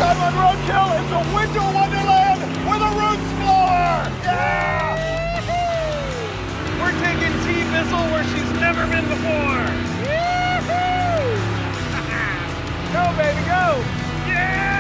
time on Roadkill, it's a winter wonderland with a roots blower! Yeah! We're taking T-Bizzle where she's never been before. Go, baby, go! Yeah!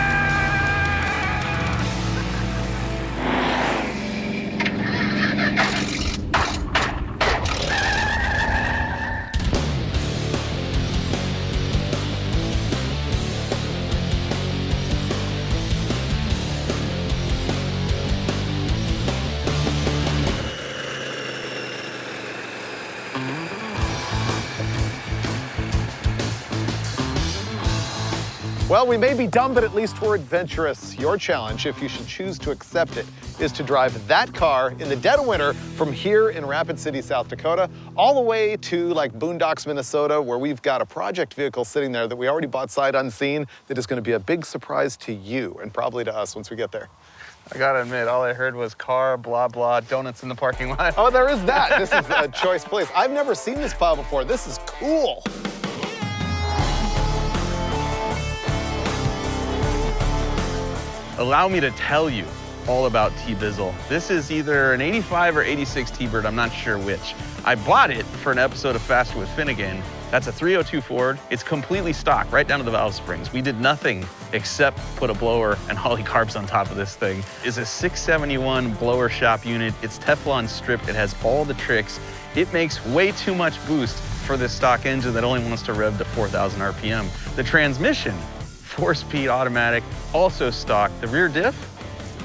Well, we may be dumb, but at least we're adventurous. Your challenge, if you should choose to accept it, is to drive that car in the dead of winter from here in Rapid City, South Dakota, all the way to like Boondocks, Minnesota, where we've got a project vehicle sitting there that we already bought sight unseen that is going to be a big surprise to you and probably to us once we get there. I gotta admit, all I heard was car, blah, blah, donuts in the parking lot. Oh, there is that. This is a choice place. I've never seen this pile before. This is cool. Allow me to tell you all about T-Bizzle. This is either an 85 or 86 T-Bird, I'm not sure which. I bought it for an episode of Faster with Finnegan. That's a 302 Ford. It's completely stock, right down to the valve springs. We did nothing except put a blower and Holley carbs on top of this thing. It's a 671 blower shop unit. It's Teflon stripped. It has all the tricks. It makes way too much boost for this stock engine that only wants to rev to 4,000 RPM. The transmission, 4-speed automatic, also stock. The rear diff,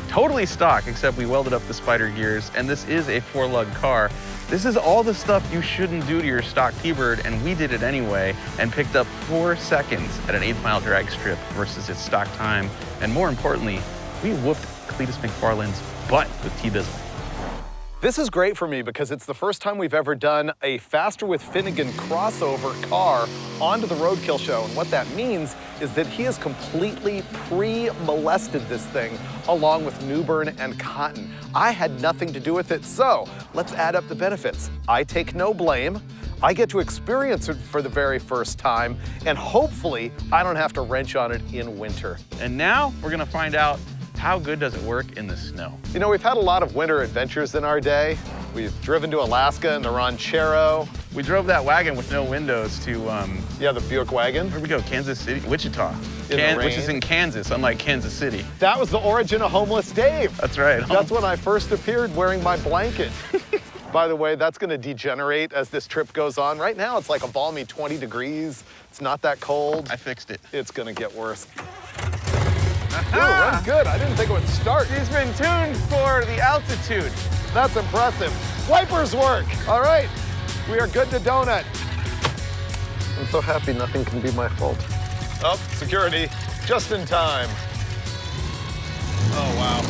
totally stock, except we welded up the spider gears, and this is a 4-lug car. This is all the stuff you shouldn't do to your stock T-Bird, and we did it anyway, and picked up 4 seconds at an 8-mile drag strip versus its stock time. And more importantly, we whooped Cletus McFarland's butt with T-Bizzle. This is great for me because it's the first time we've ever done a Faster with Finnegan crossover car onto the Roadkill show. And what that means is that he has completely pre-molested this thing along with Newbern and Cotton. I had nothing to do with it, so let's add up the benefits. I take no blame. I get to experience it for the very first time, and hopefully I don't have to wrench on it in winter. And now we're gonna find out, how good does it work in the snow? You know, we've had a lot of winter adventures in our day. We've driven to Alaska in the Ranchero. We drove that wagon with no windows to, Yeah, the Buick wagon. where'd we go? Kansas City? Wichita. In the Which is rain. in Kansas, unlike Kansas City. That was the origin of Homeless Dave. That's right. That's when I first appeared wearing my blanket. By the way, that's gonna degenerate as this trip goes on. Right now, it's like a balmy 20 degrees. It's not that cold. I fixed it. It's gonna get worse. Ooh, runs good. I didn't think it would start. He's been tuned for the altitude. That's impressive. Wipers work. All right, we are good to donut. I'm so happy nothing can be my fault. Oh, security, just in time. Oh, wow.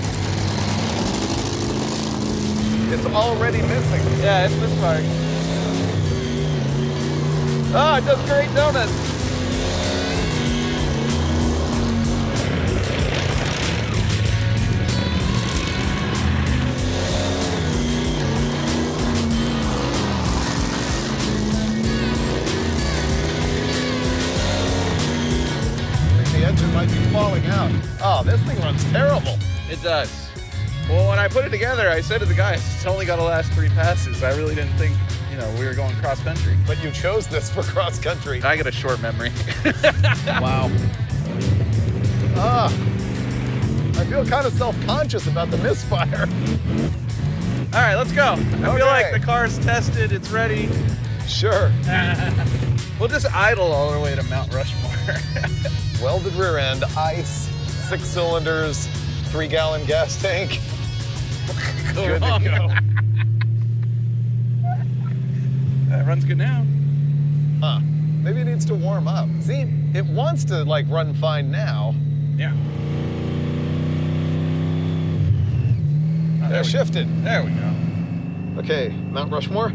It's already missing. Yeah, it's misfiring. Oh, it does great donuts. Might be falling out. Oh, this thing runs terrible. It does. Well, when I put it together, I said to the guys, it's only got to last 3 passes. I really didn't think, you know, we were going cross country. But you chose this for cross country. I got a short memory. Wow. I feel kind of self-conscious about the misfire. All right, let's go. I feel like the car's tested, it's ready. Sure. We'll just idle all the way to Mount Rushmore. Welded rear end, ice, 6 cylinders, 3-gallon gas tank. Good to go. That runs good now. Huh. Maybe it needs to warm up. See, it wants to like run fine now. Yeah. It shifted. There we go. Okay, Mount Rushmore,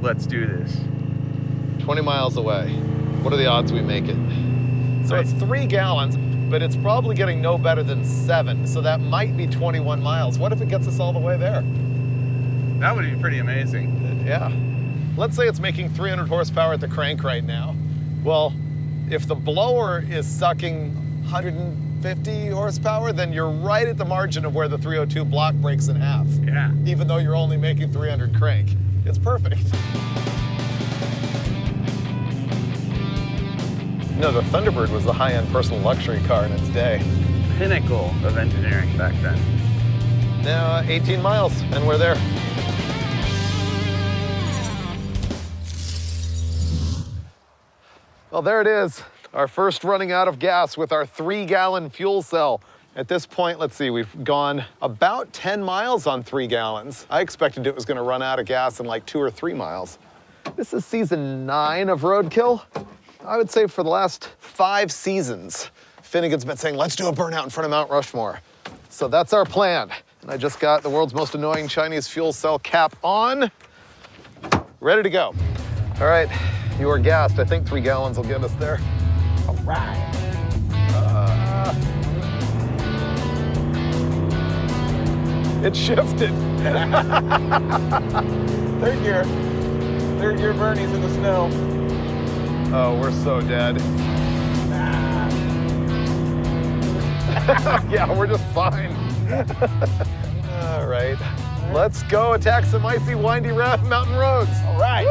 Let's do this. 20 miles away. What are the odds we make it? So it's 3 gallons, but it's probably getting no better than 7, so that might be 21 miles. What if it gets us all the way there? That would be pretty amazing. Yeah. Let's say it's making 300 horsepower at the crank right now. Well, if the blower is sucking 100 50 horsepower, then you're right at the margin of where the 302 block breaks in half. Yeah. Even though you're only making 300 crank. It's perfect. No, the Thunderbird was the high-end personal luxury car in its day. Pinnacle of engineering back then. Now 18 miles, and we're there. Well, there it is. Our first running out of gas with our 3-gallon fuel cell. At this point, let's see, we've gone about 10 miles on 3 gallons. I expected it was gonna run out of gas in like 2 or 3 miles. This is season 9 of Roadkill. I would say for the last 5 seasons, Finnegan's been saying, let's do a burnout in front of Mount Rushmore. So that's our plan. And I just got the world's most annoying Chinese fuel cell cap on. Ready to go. All right, you are gassed. I think 3 gallons will get us there. All right. It shifted. Third gear. Third gear Bernie's in the snow. Oh, we're so dead. Yeah, we're just fine. All right, let's go attack some icy, windy mountain roads. All right.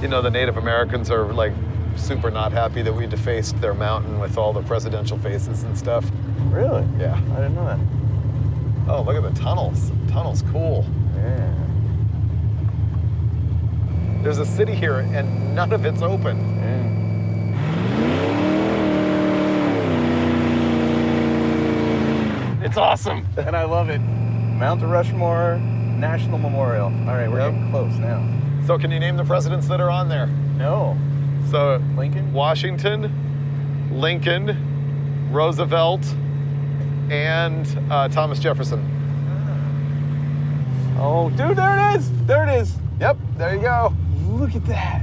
You know, the Native Americans are like super not happy that we defaced their mountain with all the presidential faces and stuff. Really? Yeah. I didn't know that. Oh, look at the tunnels. The tunnel's cool. Yeah. There's a city here and none of it's open. It's awesome, and I love it. Mount Rushmore National Memorial. All right, we're getting close now. So can you name the presidents that are on there? No. So Lincoln? Washington, Lincoln, Roosevelt, and Thomas Jefferson. Oh, dude, there it is. There it is. Yep, there you go. Look at that.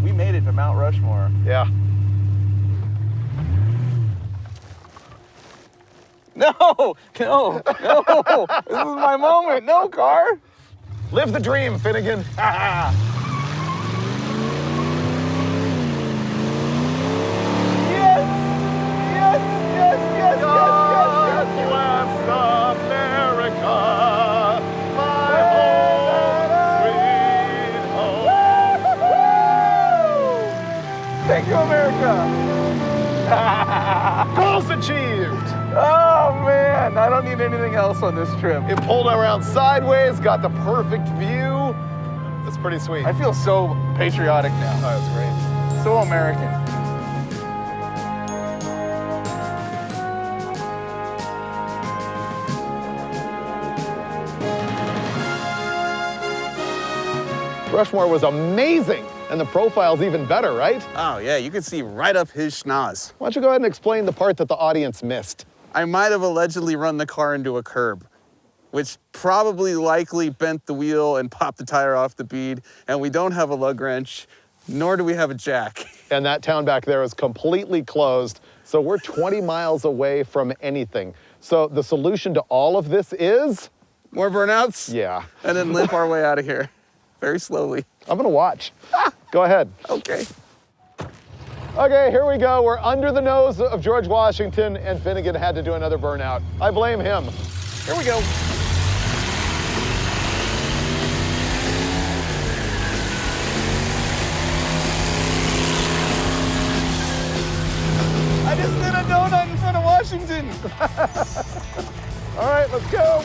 We made it to Mount Rushmore. Yeah. No, no, no. This is my moment. No, car. Live the dream, Finnegan. Yes, yes, yes, yes, God bless America, my home, sweet home. Thank you, America. Goals achieved. Oh, man. I don't need anything else on this trip. It pulled around sideways, got the perfect view. It's pretty sweet. I feel so patriotic now. Oh, it's great. So American. Rushmore was amazing, and the profile's even better, right? Oh, yeah, you can see right up his schnoz. Why don't you go ahead and explain the part that the audience missed? I might have allegedly run the car into a curb, which probably likely bent the wheel and popped the tire off the bead, and we don't have a lug wrench, nor do we have a jack. And that town back there is completely closed, so we're 20 miles away from anything. So the solution to all of this is? More burnouts? Yeah. And then limp our way out of here, very slowly. I'm gonna watch. Go ahead. Okay. Okay, here we go. We're under the nose of George Washington, and Finnegan had to do another burnout. I blame him. Here we go. I just did a donut in front of Washington. All right, let's go.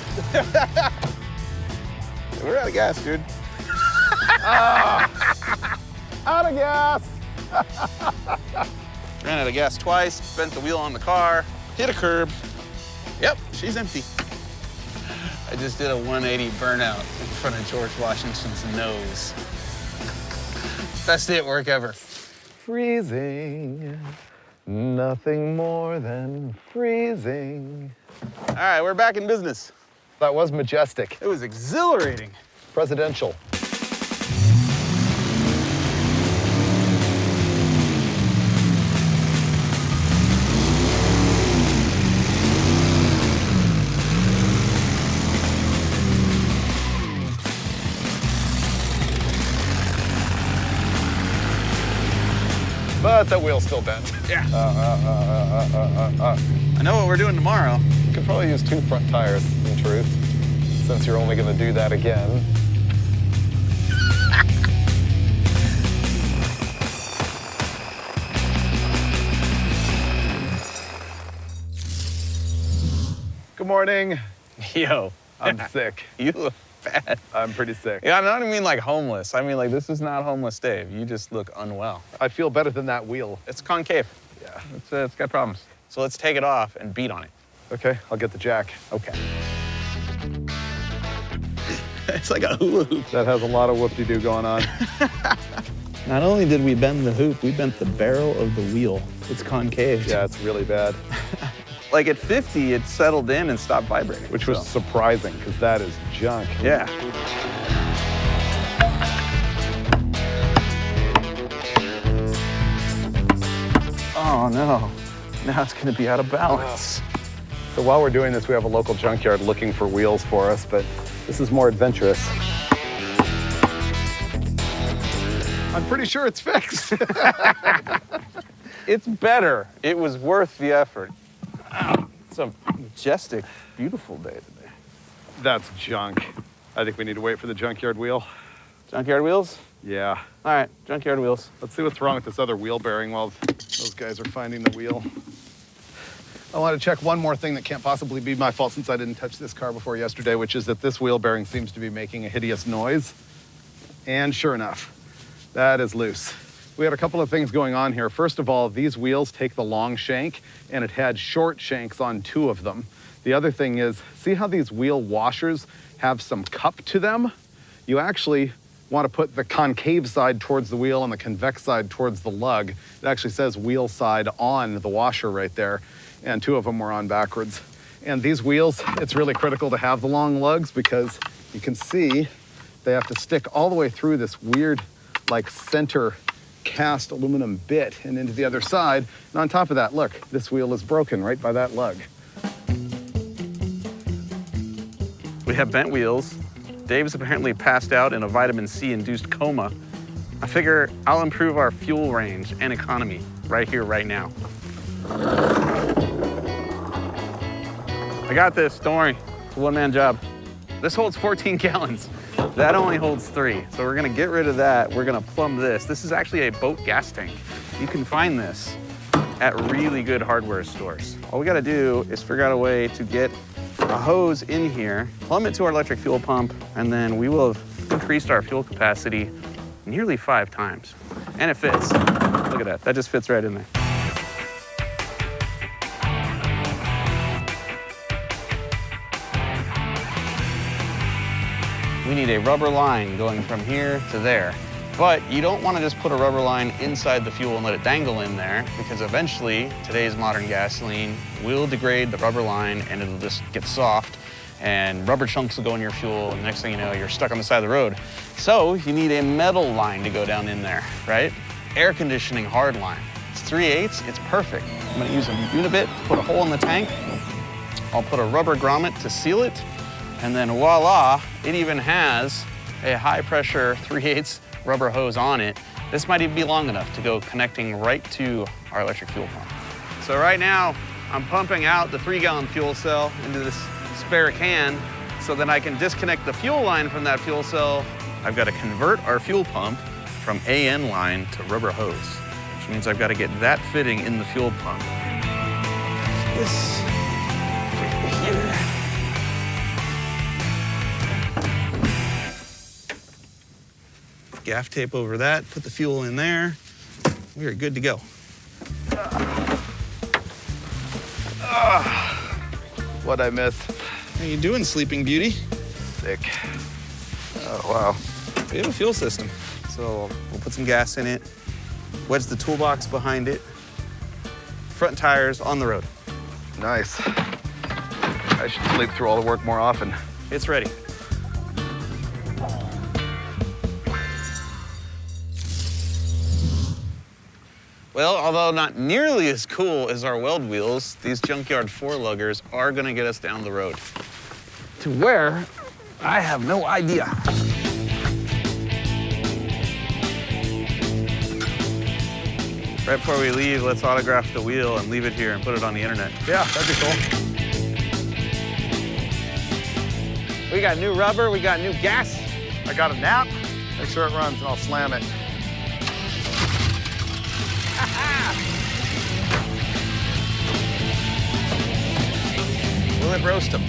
We're out of gas, dude. Out of gas. Ran out of gas twice, bent the wheel on the car, hit a curb. Yep, she's empty. I just did a 180 burnout in front of George Washington's nose. Best day at work ever. Freezing, nothing more than freezing. All right, we're back in business. That was majestic. It was exhilarating. Presidential. That wheel's still bent. Yeah. I know what we're doing tomorrow. You could probably use 2 front tires, in truth, since you're only gonna do that again. Good morning. Yo. I'm sick. You look bad. I'm pretty sick. Yeah, I don't mean like homeless. I mean like this is not homeless Dave. You just look unwell. I feel better than that wheel. It's concave. Yeah. It's got problems. So let's take it off and beat on it. Okay, I'll get the jack. Okay. It's like a hula hoop. That has a lot of whoop-de-doo going on. Not only did we bend the hoop, we bent the barrel of the wheel. It's concave. Yeah, it's really bad. Like at 50, it settled in and stopped vibrating. Which was surprising, because that is junk. Yeah. Oh no, now it's gonna be out of balance. So while we're doing this, we have a local junkyard looking for wheels for us, but this is more adventurous. I'm pretty sure it's fixed. It's better. It was worth the effort. It's a majestic, beautiful day today. That's junk. I think we need to wait for the junkyard wheel. Junkyard wheels? Yeah. All right, junkyard wheels. Let's see what's wrong with this other wheel bearing while those guys are finding the wheel. I want to check one more thing that can't possibly be my fault since I didn't touch this car before yesterday, which is that this wheel bearing seems to be making a hideous noise. And sure enough, that is loose. We had a couple of things going on here. First of all, these wheels take the long shank, and it had short shanks on 2 of them. The other thing is, see how these wheel washers have some cup to them? You actually want to put the concave side towards the wheel and the convex side towards the lug. It actually says wheel side on the washer right there, and 2 of them were on backwards. And these wheels, it's really critical to have the long lugs because you can see they have to stick all the way through this weird, like, center cast aluminum bit and into the other side. And on top of that, look, this wheel is broken right by that lug. We have bent wheels. Dave's apparently passed out in a vitamin C induced coma. I figure I'll improve our fuel range and economy right here, right now. I got this, don't worry. It's a one-man job. This holds 14 gallons. That only holds 3. So we're gonna get rid of that. We're gonna plumb this. This is actually a boat gas tank. You can find this at really good hardware stores. All we gotta do is figure out a way to get a hose in here, plumb it to our electric fuel pump, and then we will have increased our fuel capacity nearly 5 times. And it fits. Look at that, that just fits right in there. We need a rubber line going from here to there. But you don't want to just put a rubber line inside the fuel and let it dangle in there, because eventually today's modern gasoline will degrade the rubber line and it'll just get soft and rubber chunks will go in your fuel, and next thing you know, you're stuck on the side of the road. So you need a metal line to go down in there, right? Air conditioning hard line. It's 3/8, it's perfect. I'm gonna use a unibit to put a hole in the tank. I'll put a rubber grommet to seal it, and then voila, it even has a high pressure 3/8 rubber hose on it. This might even be long enough to go connecting right to our electric fuel pump. So right now, I'm pumping out the 3-gallon fuel cell into this spare can so that I can disconnect the fuel line from that fuel cell. I've got to convert our fuel pump from AN line to rubber hose, which means I've got to get that fitting in the fuel pump. This right here. Gaff tape over that, put the fuel in there. We are good to go. What'd I miss? How you doing, Sleeping Beauty? Sick. Oh, wow. We have a fuel system. So we'll put some gas in it, wedge the toolbox behind it, front tires on the road. Nice. I should sleep through all the work more often. It's ready. Well, although not nearly as cool as our weld wheels, these Junkyard 4-luggers are gonna get us down the road. To where? I have no idea. Right before we leave, let's autograph the wheel and leave it here and put it on the internet. Yeah, that'd be cool. We got new rubber, we got new gas. I got a nap. Make sure it runs and I'll slam it. Will it roast them?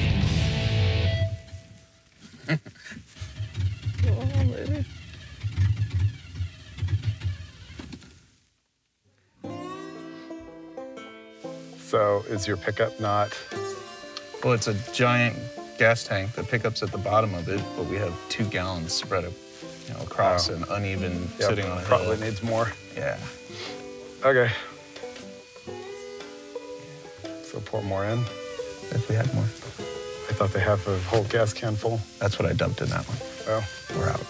So is your pickup not? Well, it's a giant gas tank. The pickup's at the bottom of it, but we have 2 gallons spread across an uneven sitting on a hill. Probably needs more. Yeah. Okay. So pour more in. If we had more. I thought they have a whole gas can full. That's what I dumped in that one. Oh. We're out.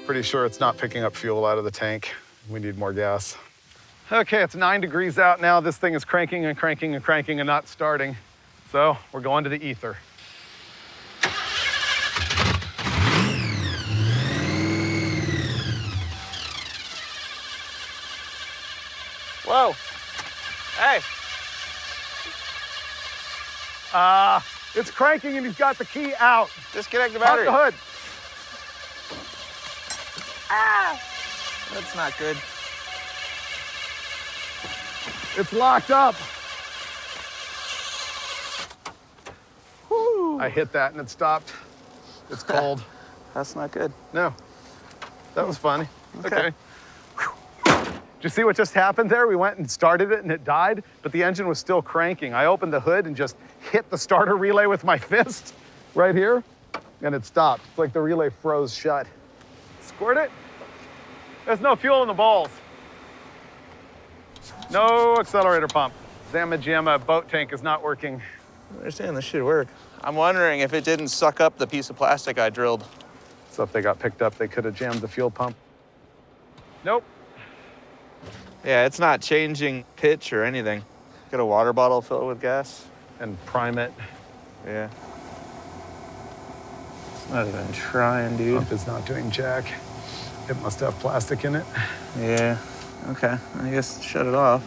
Pretty sure it's not picking up fuel out of the tank. We need more gas. Okay, it's 9 degrees out now. This thing is cranking and cranking and cranking and not starting. So we're going to the ether. Whoa. Hey. It's cranking and he's got the key out. Disconnect the Pop battery. the hood. Ah. That's not good. It's locked up. Whew. I hit that and it stopped. It's cold. That's not good. No, that was funny. Okay. Did you see what just happened there? We went and started it and it died, but the engine was still cranking. I opened the hood and just hit the starter relay with my fist right here, and it stopped. It's like the relay froze shut. Squirt it. There's no fuel in the bowls. No accelerator pump. Zamma Jamma boat tank is not working. I understand this should work. I'm wondering if it didn't suck up the piece of plastic I drilled. So if they got picked up, they could have jammed the fuel pump. Nope. Yeah, it's not changing pitch or anything. Get a water bottle, fill it with gas. And prime it. Yeah. It's not even trying, dude. Pump is not doing jack. It must have plastic in it. Yeah, okay. I guess shut it off.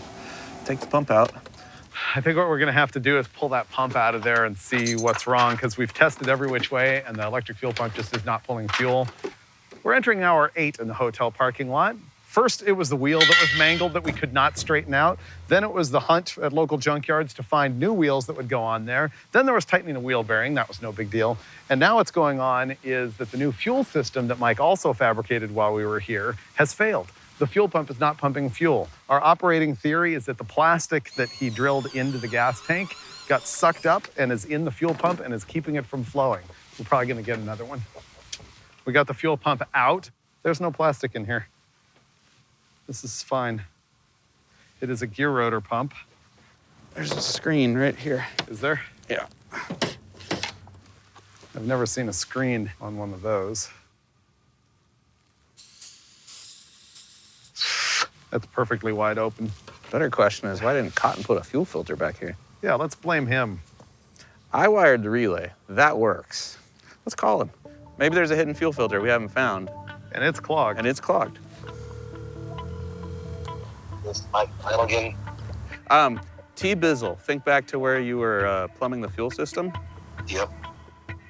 Take the pump out. I think what we're gonna have to do is pull that pump out of there and see what's wrong, because we've tested every which way and the electric fuel pump just is not pulling fuel. We're entering hour 8 in the hotel parking lot. First, it was the wheel that was mangled that we could not straighten out. Then it was the hunt at local junkyards to find new wheels that would go on there. Then there was tightening a wheel bearing. That was no big deal. And now what's going on is that the new fuel system that Mike also fabricated while we were here has failed. The fuel pump is not pumping fuel. Our operating theory is that the plastic that he drilled into the gas tank got sucked up and is in the fuel pump and is keeping it from flowing. We're probably gonna get another one. We got the fuel pump out. There's no plastic in here. This is fine. It is a gear rotor pump. There's a screen right here. Is there? Yeah. I've never seen a screen on one of those. That's perfectly wide open. Better question is, why didn't Cotton put a fuel filter back here? Yeah, let's blame him. I wired the relay. That works. Let's call him. Maybe there's a hidden fuel filter we haven't found. And it's clogged. And it's clogged. I don't get T-Bizzle, think back to where you were plumbing the fuel system. Yep.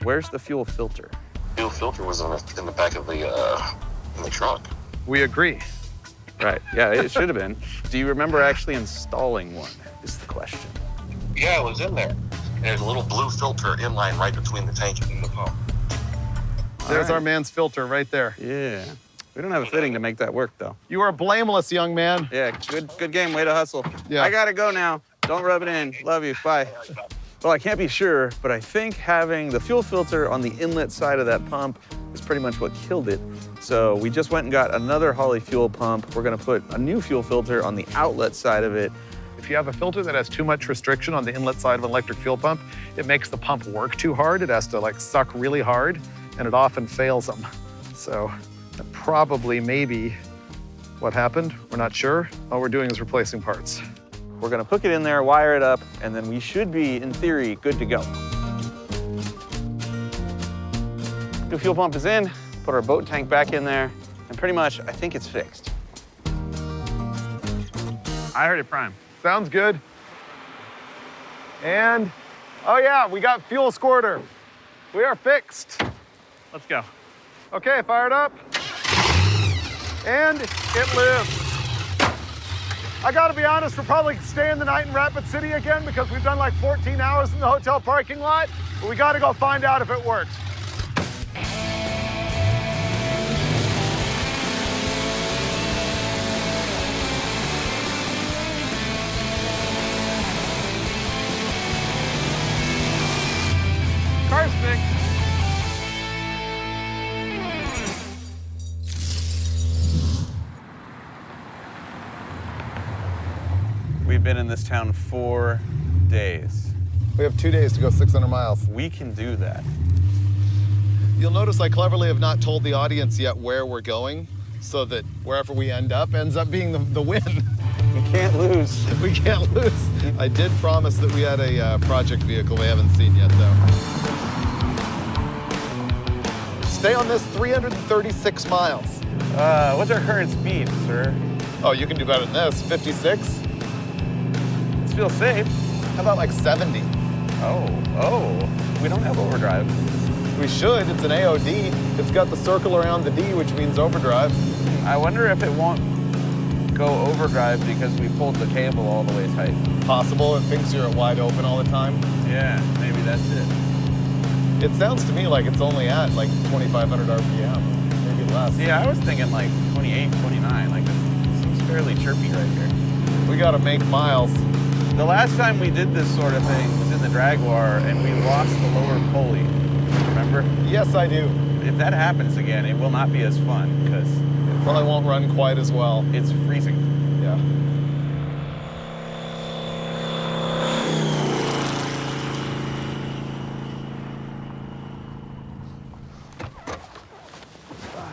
Where's the fuel filter? Fuel filter was in the back of the in the trunk. We agree. Right, yeah, it should have been. Do you remember actually installing one, is the question. Yeah, it was in there. And there's a little blue filter inline right between the tank and the pump. There's our man's filter right there. Yeah. We don't have a fitting to make that work, though. You are blameless, young man. Yeah, good game. Way to hustle. Yeah. I gotta go now. Don't rub it in. Love you. Bye. Well, I can't be sure, but I think having the fuel filter on the inlet side of that pump is pretty much what killed it. So we just went and got another Holley fuel pump. We're gonna put a new fuel filter on the outlet side of it. If you have a filter that has too much restriction on the inlet side of an electric fuel pump, it makes the pump work too hard. It has to like suck really hard, and it often fails them. So that probably maybe what happened. We're not sure. All we're doing is replacing parts. We're gonna hook it in there, wire it up, and then we should be, in theory, good to go. New fuel pump is in. Put our boat tank back in there, and pretty much, I think it's fixed. I heard it prime. Sounds good. And, oh yeah, we got fuel squirter. We are fixed. Let's go. Okay, fired up. And it lives. I gotta be honest, we're probably staying the night in Rapid City again because we've done like 14 hours in the hotel parking lot, but we gotta go find out if it works. Car's fixed. We've been in this town 4 days. We have 2 days to go 600 miles. We can do that. You'll notice I cleverly have not told the audience yet where we're going, so that wherever we end up ends up being the win. We can't lose. We can't lose. I did promise that we had a project vehicle we haven't seen yet, though. Stay on this 336 miles. What's our current speed, sir? Oh, you can do better than this. 56? This feels safe. How about like 70? Oh, we don't have overdrive. We should. It's an AOD. It's got the circle around the D, which means overdrive. I wonder if it won't go overdrive because we pulled the cable all the way tight. Possible. It thinks you're at wide open all the time. Yeah, maybe that's it. It sounds to me like it's only at like 2,500 RPM, maybe less. Yeah, I was thinking like 28, 29. Like this seems fairly chirpy right here. We gotta make miles. The last time we did this sort of thing was in the Dragwar and we lost the lower pulley. Remember? Yes, I do. If that happens again, it will not be as fun because It probably won't run quite as well. it's freezing. Yeah.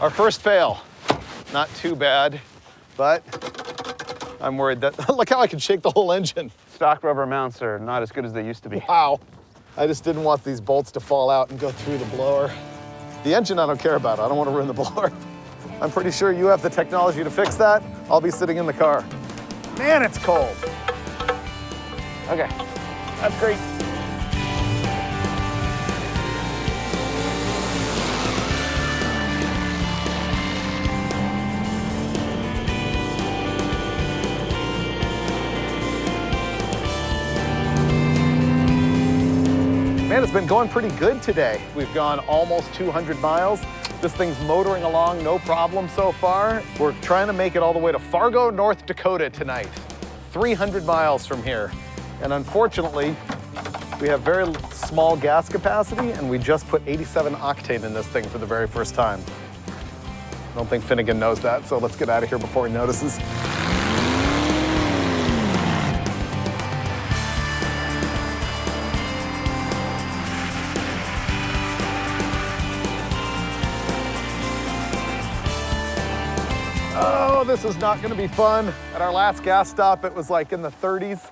Our first fail. Not too bad, but I'm worried that, look how I can shake the whole engine. Stock rubber mounts are not as good as they used to be. Wow. I just didn't want these bolts to fall out and go through the blower. The engine I don't care about. I don't want to ruin the blower. I'm pretty sure you have the technology to fix that. I'll be sitting in the car. Man, it's cold. Okay, that's great. Man, it's been going pretty good today. We've gone almost 200 miles. This thing's motoring along, no problem so far. We're trying to make it all the way to Fargo, North Dakota tonight. 300 miles from here. And unfortunately, we have very small gas capacity and we just put 87 octane in this thing for the very first time. I don't think Finnegan knows that, so let's get out of here before he notices. Oh, this is not gonna be fun. At our last gas stop, it was like in the 30s.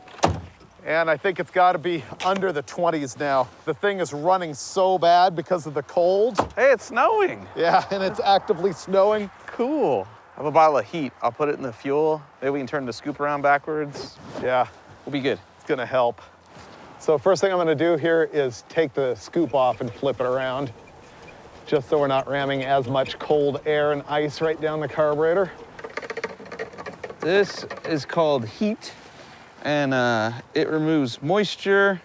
And I think it's gotta be under the 20s now. The thing is running so bad because of the cold. Hey, it's snowing. Yeah, and it's actively snowing. Cool. I have a bottle of heat. I'll put it in the fuel. Maybe we can turn the scoop around backwards. Yeah, We'll be good. it's gonna help. So first thing I'm gonna do here is take the scoop off and flip it around, just so we're not ramming as much cold air and ice right down the carburetor. This is called heat, and it removes moisture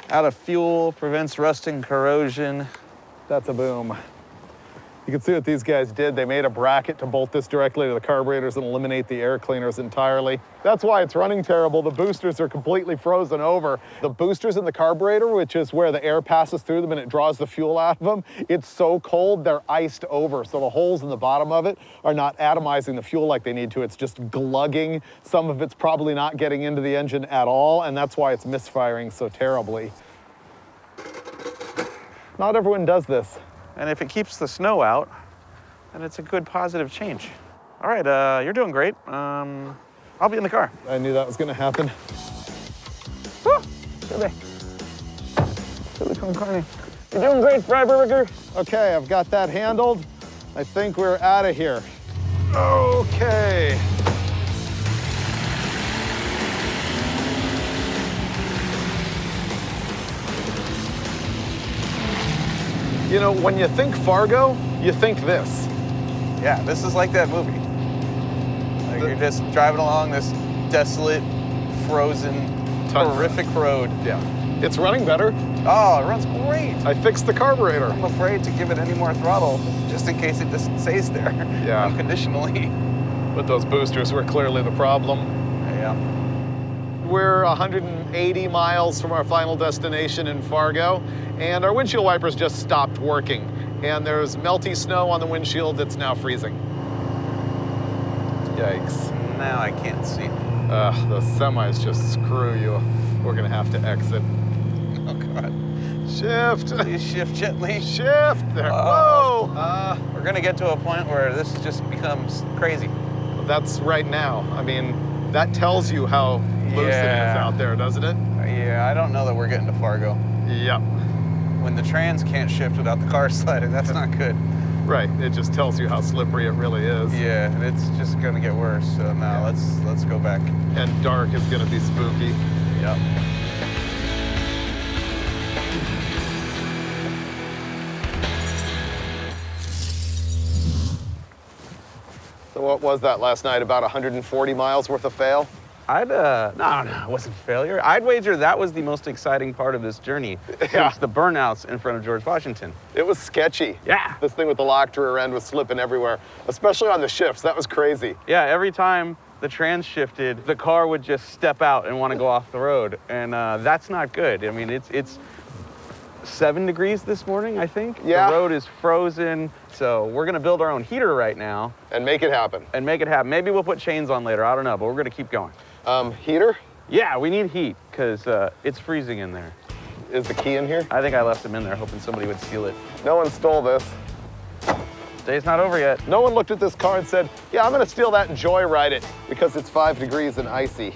out of fuel, prevents rusting, corrosion. That's a boom. You can see what these guys did. They made a bracket to bolt this directly to the carburetors and eliminate the air cleaners entirely. That's why it's running terrible. The boosters are completely frozen over. The boosters in the carburetor, which is where the air passes through them and it draws the fuel out of them, it's so cold, they're iced over. So the holes in the bottom of it are not atomizing the fuel like they need to. It's just glugging. Some of it's probably not getting into the engine at all, and that's why it's misfiring so terribly. Not everyone does this. And if it keeps the snow out, then it's a good positive change. All right, you're doing great. I'll be in the car. I knew that was gonna happen. Woo! You're doing great, Freiberger. Okay, I've got that handled. I think we're out of here. Okay. You know, when you think Fargo, you think this. Yeah, this is like that movie. Like you're just driving along this desolate, frozen, horrific road. Yeah. It's running better. Oh, it runs great. I fixed the carburetor. I'm afraid to give it any more throttle, just in case it just stays there. Yeah. Unconditionally. But those boosters were clearly the problem. Yeah. We're 180 miles from our final destination in Fargo, and our windshield wipers just stopped working. And there's melty snow on the windshield that's now freezing. Yikes. Now I can't see. The semis just screw you. We're gonna have to exit. Oh, God. Shift. Please shift gently. Shift. There. Whoa. We're gonna get to a point where this just becomes crazy. That's right now. I mean, that tells you how loose it is out there, doesn't it? Yeah, I don't know that we're getting to Fargo. Yep. When the trans can't shift without the car sliding, that's not good. Right, it just tells you how slippery it really is. Yeah, it's just gonna get worse. So now let's go back. And dark is gonna be spooky. Yep. So what was that last night? About 140 miles worth of fail? No, it wasn't failure. I'd wager that was the most exciting part of this journey since the burnouts in front of George Washington. It was sketchy. Yeah. This thing with the locked rear end was slipping everywhere, especially on the shifts. That was crazy. Yeah, every time the trans shifted, the car would just step out and want to go off the road, and that's not good. I mean, it's 7 degrees this morning, I think. Yeah. The road is frozen, so we're gonna build our own heater right now. And make it happen. Maybe we'll put chains on later, I don't know, but we're gonna keep going. Heater? Yeah, we need heat, because it's freezing in there. Is the key in here? I think I left them in there, hoping somebody would steal it. No one stole this. Day's not over yet. No one looked at this car and said, yeah, I'm gonna steal that and joyride it because it's 5 degrees and icy.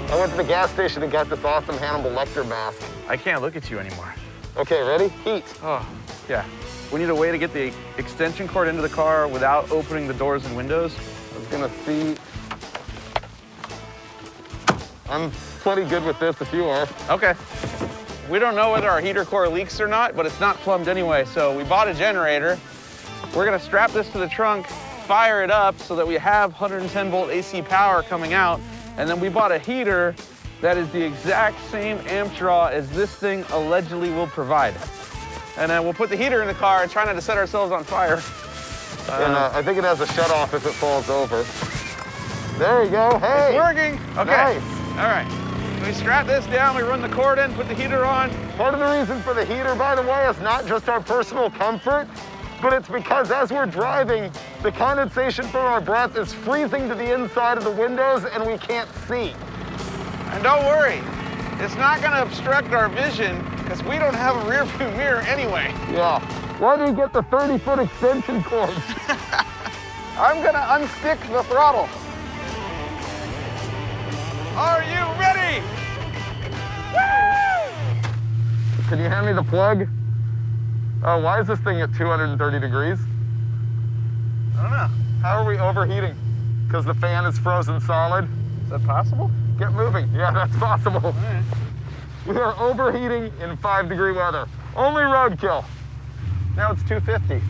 I went to the gas station and got this awesome Hannibal Lecter mask. I can't look at you anymore. Okay, ready? Heat. Oh, yeah. We need a way to get the extension cord into the car without opening the doors and windows. I was gonna see. I'm pretty good with this if you are. Okay. We don't know whether our heater core leaks or not, but it's not plumbed anyway, so we bought a generator. We're gonna strap this to the trunk, fire it up so that we have 110 volt AC power coming out, and then we bought a heater that is the exact same amp draw as this thing allegedly will provide. And then we'll put the heater in the car and try not to set ourselves on fire. And I think it has a shut off if it falls over. There you go, hey! It's working, okay. Nice. All right, we strap this down, we run the cord in, put the heater on. Part of the reason for the heater, by the way, is not just our personal comfort, but it's because as we're driving, the condensation from our breath is freezing to the inside of the windows and we can't see. And don't worry, it's not gonna obstruct our vision because we don't have a rear view mirror anyway. Yeah. Why do you get the 30-foot extension cord? I'm gonna unstick the throttle. Are you ready? Woo! Can you hand me the plug? Oh, why is this thing at 230 degrees? I don't know. How are we overheating? Because the fan is frozen solid? Is that possible? Get moving. Yeah, that's possible. All right. We are overheating in 5-degree weather. Only roadkill. Now it's 250.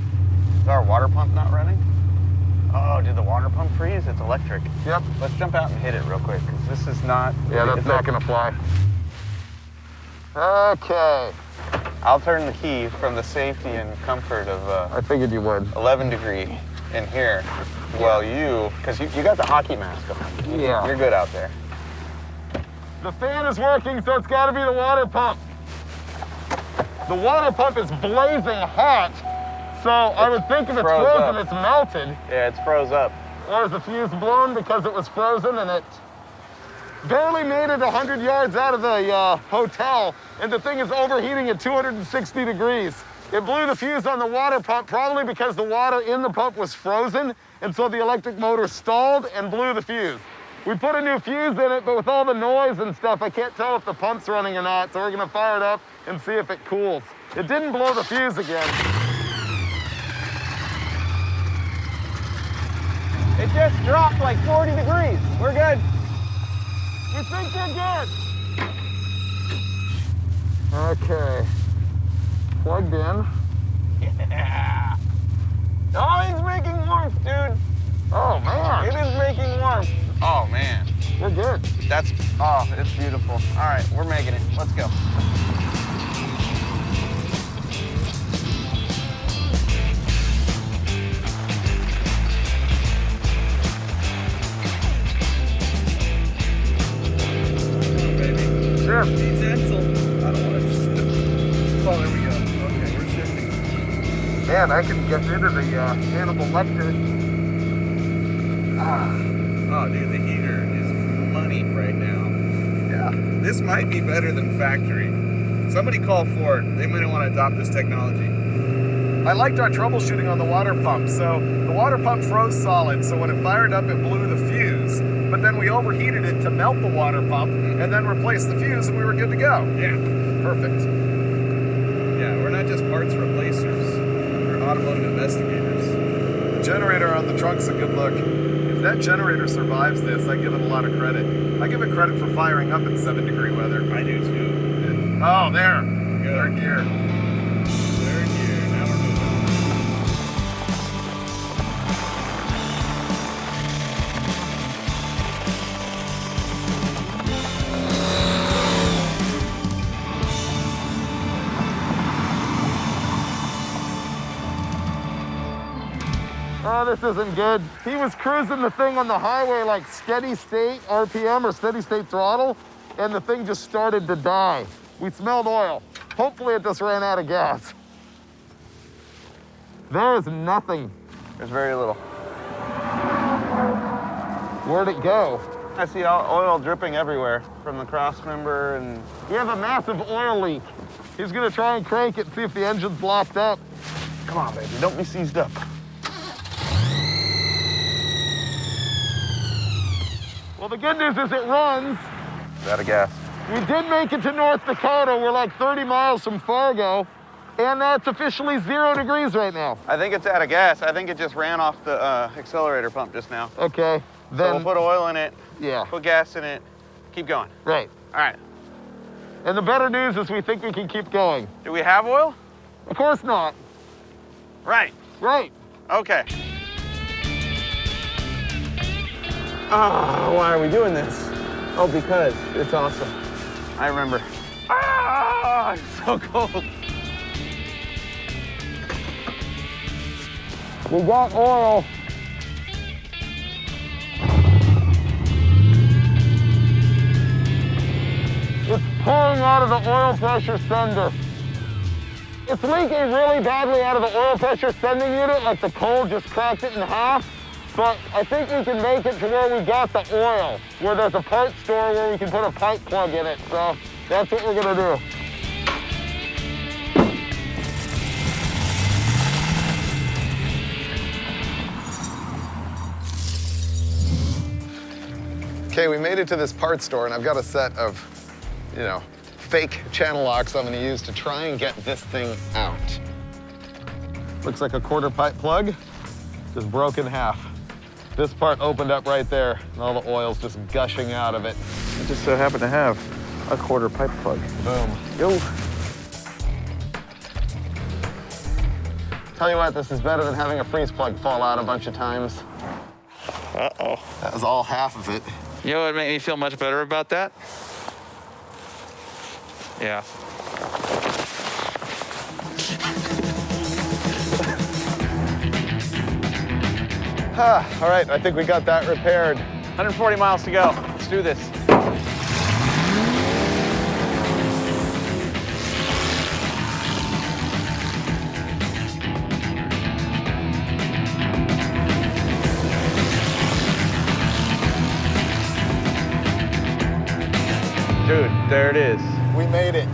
Is our water pump not running? Oh, did the water pump freeze? It's electric. Yep. Let's jump out and hit it real quick, because this is not... Yeah, that's not gonna fly. Okay. I'll turn the key from the safety and comfort of I figured you would. 11 degree in here. Well, because you got the hockey mask on. Yeah. You're good out there. The fan is working, so it's gotta be the water pump. The water pump is blazing hot, so I would think if it's frozen, it's melted. Yeah, it's froze up. Or is the fuse blown because it was frozen and it barely made it 100 yards out of the hotel, and the thing is overheating at 260 degrees. It blew the fuse on the water pump, probably because the water in the pump was frozen, and so the electric motor stalled and blew the fuse. We put a new fuse in it, but with all the noise and stuff, I can't tell if the pump's running or not, so we're gonna fire it up and see if it cools. It didn't blow the fuse again. It just dropped like 40 degrees. We're good. You think you're good? Okay. Plugged in. Yeah. Oh, he's making warmth, dude. Oh, man. It is making warmth. Oh, man. We're good. That's, oh, it's beautiful. All right, we're making it. Let's go. Sure. Needs Edsel. I don't want to just... Oh, there we go. Okay, we're shifting. Man, I can get rid of the Hannibal Lecter. Oh, dude, the heater is money right now. Yeah. This might be better than factory. Somebody call Ford. They might want to adopt this technology. I liked our troubleshooting on the water pump. So the water pump froze solid, so when it fired up, it blew the fuse. But then we overheated it to melt the water pump and then replaced the fuse, and we were good to go. Yeah. Perfect. Yeah, we're not just parts replacers. We're automotive investigators. The generator on the trunk's a good look. If that generator survives this, I give it a lot of credit. I give it credit for firing up in 7-degree weather. I do too. Oh, there. Good. Third gear. Third gear. Now we're moving. Oh, this isn't good. He was cruising the thing on the highway like steady state RPM or steady state throttle, and the thing just started to die. We smelled oil. Hopefully it just ran out of gas. There is nothing. There's very little. Where'd it go? I see oil dripping everywhere from the cross member and... We have a massive oil leak. He's gonna try and crank it and see if the engine's blocked up. Come on, baby, don't be seized up. Well, the good news is it runs. It's out of gas. We did make it to North Dakota. We're like 30 miles from Fargo, and it's officially 0 degrees right now. I think it's out of gas. I think it just ran off the accelerator pump just now. Okay, So then, we'll put oil in it, yeah, put gas in it, keep going. right. All right. And the better news is we think we can keep going. Do we have oil? Of course not. Right. Right. Okay. Oh, why are we doing this? Oh, because it's awesome. I remember. Ah, it's so cold. We got oil. It's pouring out of the oil pressure sender. It's leaking really badly out of the oil pressure sending unit, like the cold just cracked it in half. But I think we can make it to where we got the oil, where there's a part store where we can put a pipe plug in it. So that's what we're gonna do. Okay, we made it to this parts store, and I've got a set of, you know, fake channel locks I'm gonna use to try and get this thing out. Looks like a quarter pipe plug, just broke in half. This part opened up right there, and all the oil's just gushing out of it. I just so happen to have a quarter pipe plug. Boom. Yo. Tell you what, this is better than having a freeze plug fall out a bunch of times. Uh-oh. That was all half of it. You know what made me feel much better about that? Yeah. All right, I think we got that repaired. 140 miles to go. Let's do this. Dude, there it is. We made it.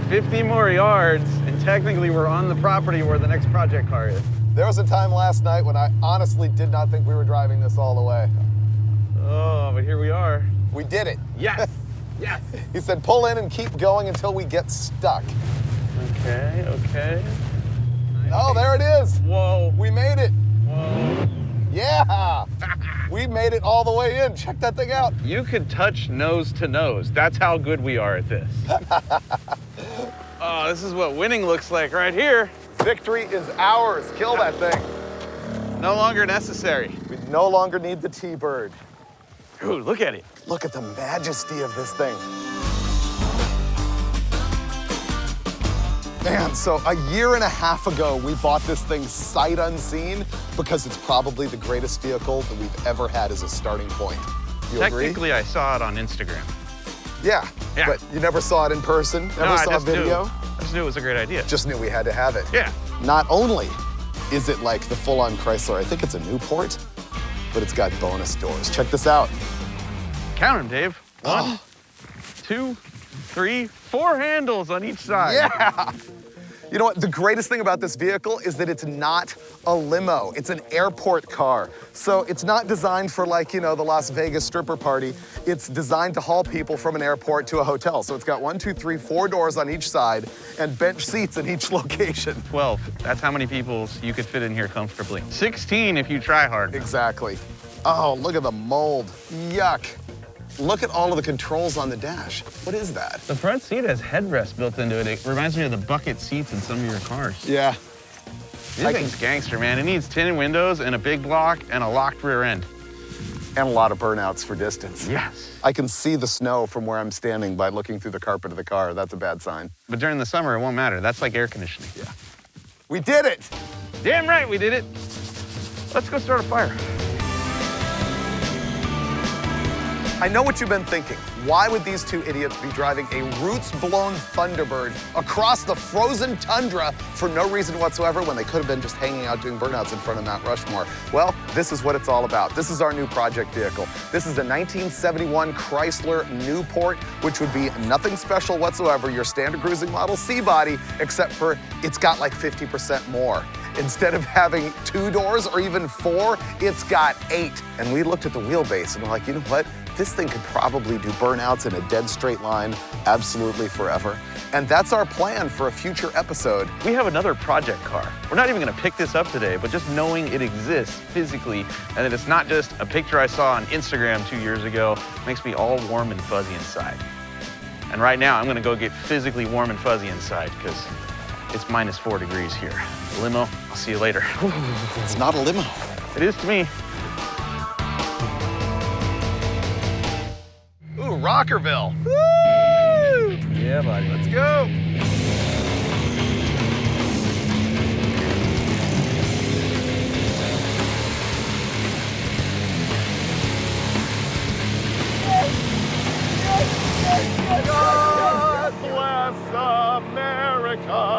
50 more yards, and technically we're on the property where the next project car is. There was a time last night when I honestly did not think we were driving this all the way. Oh, but here we are. We did it. Yes. Yes. He said pull in and keep going until we get stuck. Okay, okay. Oh, there it is. Whoa. We made it. Whoa. Yeah. We made it all the way in. Check that thing out. You could touch nose to nose. That's how good we are at this. Oh, this is what winning looks like right here. Victory is ours. Kill that thing. No longer necessary. We no longer need the T-Bird. Ooh, look at it. Look at the majesty of this thing. Man, so a year and a half ago, we bought this thing sight unseen because it's probably the greatest vehicle that we've ever had as a starting point. You agree? Technically, I saw it on Instagram. Yeah, Yeah. but you never saw it in person? Never I saw a just video? Knew. I just knew it was a great idea. Just knew we had to have it. Yeah. Not only is it like the full-on Chrysler, I think it's a Newport, but it's got bonus doors. Check this out. Count them, Dave. 1, 2, 3, 4 handles on each side. Yeah. You know what? The greatest thing about this vehicle is that it's not a limo. It's an airport car. So it's not designed for like, you know, the Las Vegas stripper party. It's designed to haul people from an airport to a hotel. So it's got 1, 2, 3, 4 doors on each side and bench seats in each location. 12. That's how many people you could fit in here comfortably. 16 if you try hard. Exactly. Oh, look at the mold. Yuck. Look at all of the controls on the dash. What is that? The front seat has headrest built into it. It reminds me of the bucket seats in some of your cars. Yeah. This thing's gangster, man. It needs tinted windows and a big block and a locked rear end. And a lot of burnouts for distance. Yes. I can see the snow from where I'm standing by looking through the carpet of the car. That's a bad sign. But during the summer, it won't matter. That's like air conditioning. Yeah. We did it! Damn right we did it. Let's go start a fire. I know what you've been thinking. Why would these two idiots be driving a roots-blown Thunderbird across the frozen tundra for no reason whatsoever when they could have been just hanging out doing burnouts in front of Mount Rushmore? Well, this is what it's all about. This is our new project vehicle. This is a 1971 Chrysler Newport, which would be nothing special whatsoever, your standard cruising model C body, except for it's got like 50% more. Instead of having 2 doors or even 4, it's got 8. And we looked at the wheelbase and we're like, you know what? This thing could probably do burnouts in a dead straight line absolutely forever. And that's our plan for a future episode. We have another project car. We're not even gonna pick this up today, but just knowing it exists physically and that it's not just a picture I saw on Instagram 2 years ago makes me all warm and fuzzy inside. And right now, I'm gonna go get physically warm and fuzzy inside because it's -4 degrees here. The limo, I'll see you later. It's not a limo. It is to me. Ooh, Rockerville. Woo! Yeah, buddy. Let's go. God bless America.